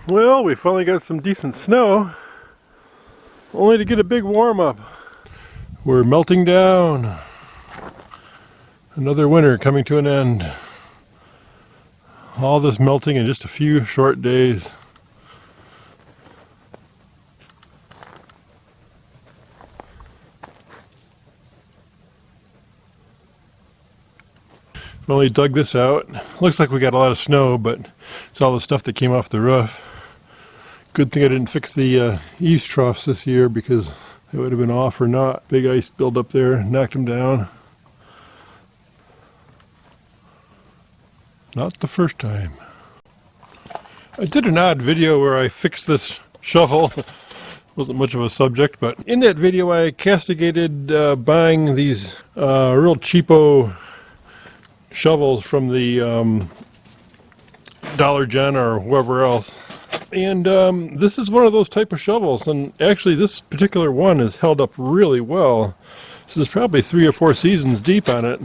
Well, we finally got some decent snow, only to get a big warm-up. We're melting down. Another winter coming to an end. All this melting in just a few short days. Finally dug this out. Looks like we got a lot of snow, but it's all the stuff that came off the roof. Good thing I didn't fix the eaves troughs this year because it would have been off or not. Big ice build up there, knocked them down. Not the first time. I did an odd video where I fixed this shovel. Wasn't much of a subject, but in that video I castigated buying these real cheapo shovels from the Dollar Gen or whoever else. And this is one of those type of shovels, and actually this particular one is held up really well. This is probably 3 or 4 seasons deep on it.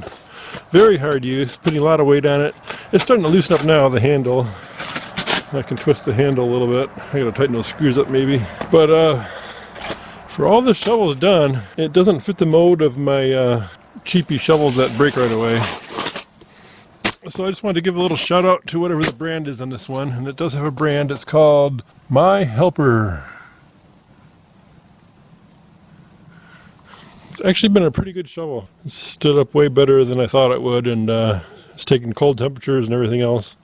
Very hard use, putting a lot of weight on it. It's starting to loosen up now, the handle. I can twist the handle a little bit. I gotta tighten those screws up maybe. But for all the shovels done, it doesn't fit the mode of my cheapy shovels that break right away. So I just wanted to give a little shout out to whatever the brand is on this one, and it does have a brand. It's called My Helper. It's actually been a pretty good shovel. It's stood up way better than I thought it would, and it's taken cold temperatures and everything else.